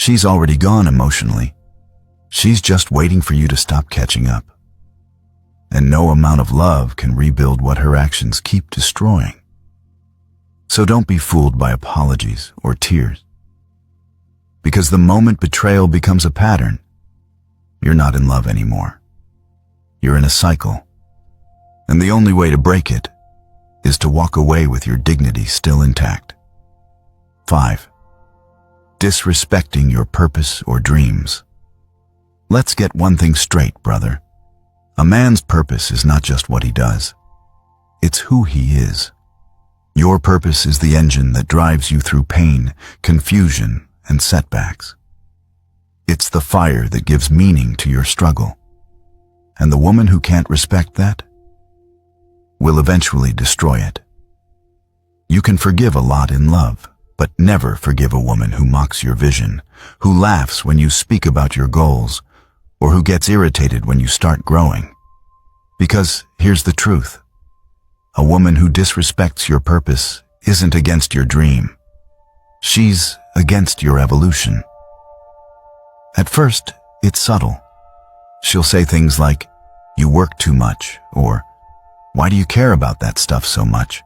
She's already gone emotionally. She's just waiting for you to stop catching up. And no amount of love can rebuild what her actions keep destroying. So don't be fooled by apologies or tears. Because the moment betrayal becomes a pattern, you're not in love anymore. You're in a cycle. And the only way to break it is to walk away with your dignity still intact. 5. Disrespecting your purpose or dreams. Let's get one thing straight, brother. A man's purpose is not just what he does. It's who he is. Your purpose is the engine that drives you through pain, confusion, and setbacks. It's the fire that gives meaning to your struggle. And the woman who can't respect that will eventually destroy it. You can forgive a lot in love, but never forgive a woman who mocks your vision, who laughs when you speak about your goals, or who gets irritated when you start growing. Because here's the truth. A woman who disrespects your purpose isn't against your dream. She's against your evolution. At first, it's subtle. She'll say things like, "You work too much," or "Why do you care about that stuff so much?"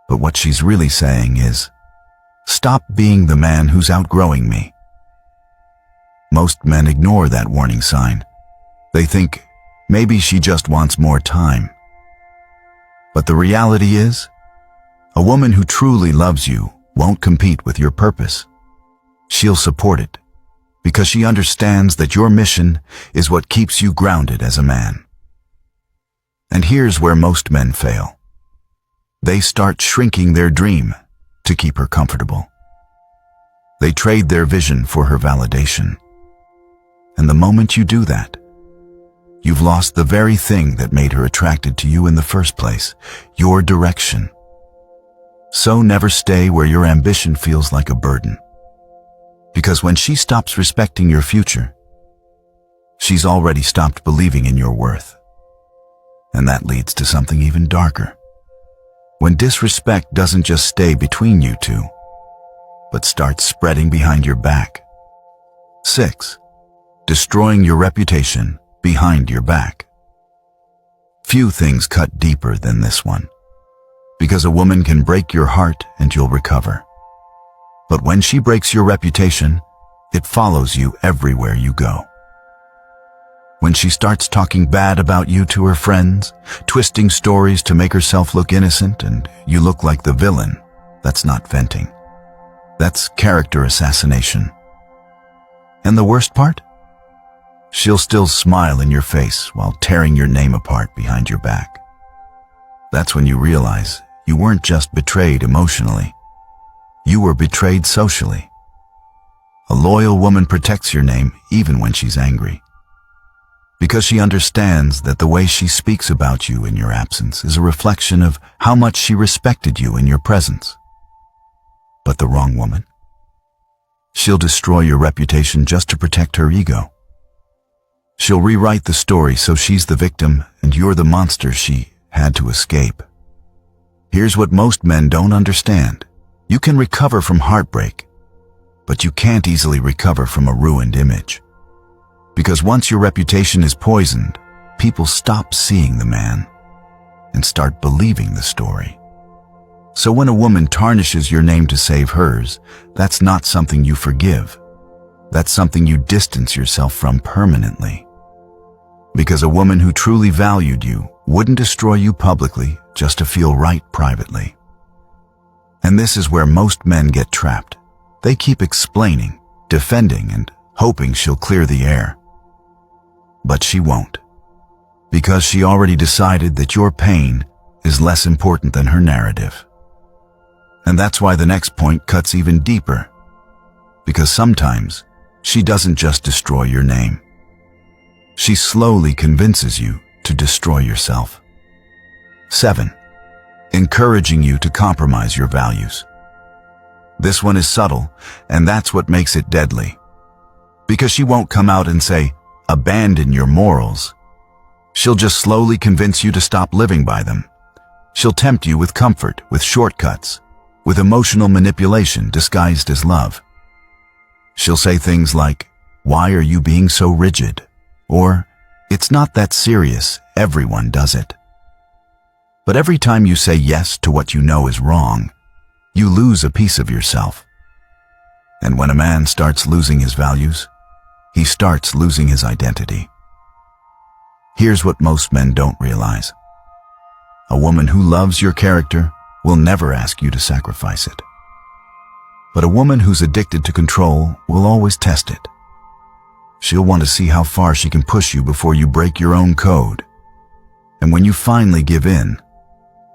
But what she's really saying is, "Stop being the man who's outgrowing me." Most men ignore that warning sign. They think, maybe she just wants more time. But the reality is, a woman who truly loves you won't compete with your purpose. She'll support it, because she understands that your mission is what keeps you grounded as a man. And here's where most men fail. They start shrinking their dream to keep her comfortable. They trade their vision for her validation. And the moment you do that, you've lost the very thing that made her attracted to you in the first place, your direction. So never stay where your ambition feels like a burden. Because when she stops respecting your future, she's already stopped believing in your worth. And that leads to something even darker. When disrespect doesn't just stay between you two, but starts spreading behind your back. 6. Destroying your reputation behind your back. Few things cut deeper than this one, because a woman can break your heart and you'll recover. But when she breaks your reputation, it follows you everywhere you go. When she starts talking bad about you to her friends, twisting stories to make herself look innocent and you look like the villain, that's not venting. That's character assassination. And the worst part? She'll still smile in your face while tearing your name apart behind your back. That's when you realize you weren't just betrayed emotionally. You were betrayed socially. A loyal woman protects your name even when she's angry. Because she understands that the way she speaks about you in your absence is a reflection of how much she respected you in your presence. But the wrong woman? She'll destroy your reputation just to protect her ego. She'll rewrite the story so she's the victim and you're the monster she had to escape. Here's what most men don't understand. You can recover from heartbreak, but you can't easily recover from a ruined image. Because once your reputation is poisoned, people stop seeing the man and start believing the story. So when a woman tarnishes your name to save hers, that's not something you forgive. That's something you distance yourself from permanently. Because a woman who truly valued you wouldn't destroy you publicly just to feel right privately. And this is where most men get trapped. They keep explaining, defending, and hoping she'll clear the air. But she won't. Because she already decided that your pain is less important than her narrative. And that's why the next point cuts even deeper. Because sometimes she doesn't just destroy your name. She slowly convinces you to destroy yourself. 7. Encouraging you to compromise your values. This one is subtle, and that's what makes it deadly. Because she won't come out and say, "Abandon your morals." She'll just slowly convince you to stop living by them. She'll tempt you with comfort, with shortcuts, with emotional manipulation disguised as love. She'll say things like, "Why are you being so rigid?" Or, "It's not that serious, everyone does it." But every time you say yes to what you know is wrong, you lose a piece of yourself. And when a man starts losing his values, he starts losing his identity. Here's what most men don't realize. A woman who loves your character will never ask you to sacrifice it. But a woman who's addicted to control will always test it. She'll want to see how far she can push you before you break your own code. And when you finally give in,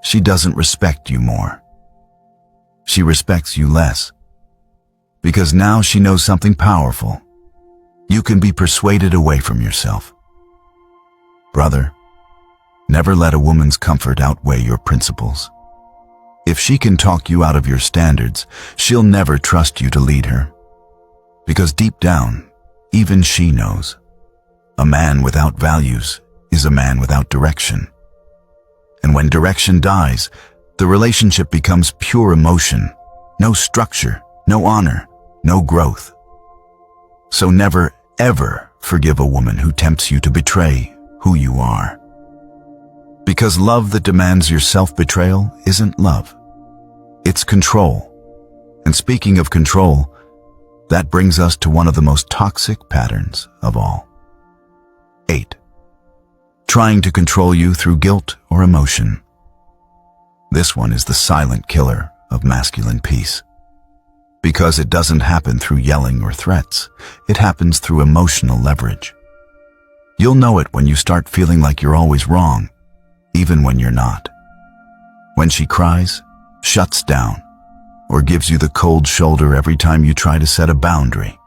she doesn't respect you more. She respects you less. Because now she knows something powerful. You can be persuaded away from yourself. Brother, never let a woman's comfort outweigh your principles. If she can talk you out of your standards, she'll never trust you to lead her. Because deep down, even she knows, a man without values is a man without direction. And when direction dies, the relationship becomes pure emotion, no structure, no honor, no growth. So never, ever forgive a woman who tempts you to betray who you are. Because love that demands your self-betrayal isn't love. It's control. And speaking of control, that brings us to one of the most toxic patterns of all. 8. Trying to control you through guilt or emotion. This one is the silent killer of masculine peace. Because it doesn't happen through yelling or threats, it happens through emotional leverage. You'll know it when you start feeling like you're always wrong, even when you're not. When she cries, shuts down, or gives you the cold shoulder every time you try to set a boundary.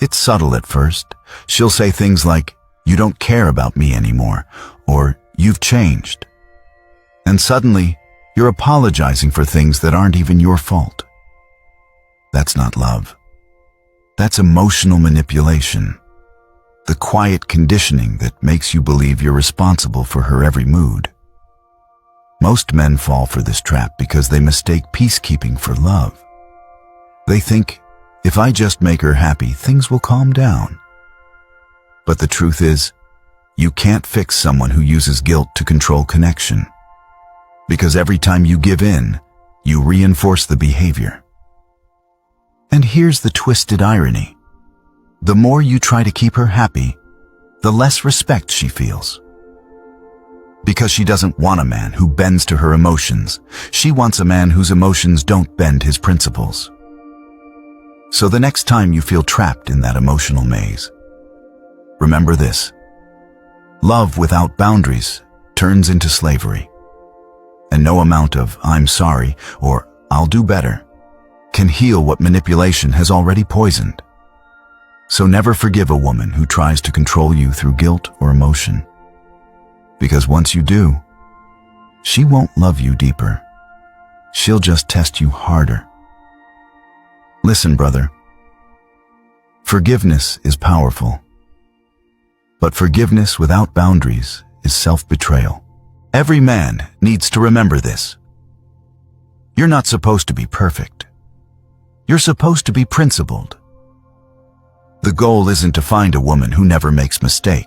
It's subtle at first. She'll say things like, "You don't care about me anymore," or "You've changed." And suddenly, you're apologizing for things that aren't even your fault. That's not love. That's emotional manipulation. The quiet conditioning that makes you believe you're responsible for her every mood. Most men fall for this trap because they mistake peacekeeping for love. They think, if I just make her happy, things will calm down. But the truth is, you can't fix someone who uses guilt to control connection. Because every time you give in, you reinforce the behavior. And here's the twisted irony. The more you try to keep her happy, the less respect she feels. Because she doesn't want a man who bends to her emotions. She wants a man whose emotions don't bend his principles. So the next time you feel trapped in that emotional maze, remember this. Love without boundaries turns into slavery. And no amount of "I'm sorry" or "I'll do better" can heal what manipulation has already poisoned. So never forgive a woman who tries to control you through guilt or emotion. Because once you do, she won't love you deeper. She'll just test you harder. Listen, brother. Forgiveness is powerful. But forgiveness without boundaries is self-betrayal. Every man needs to remember this. You're not supposed to be perfect. You're supposed to be principled. The goal isn't to find a woman who never makes mistakes.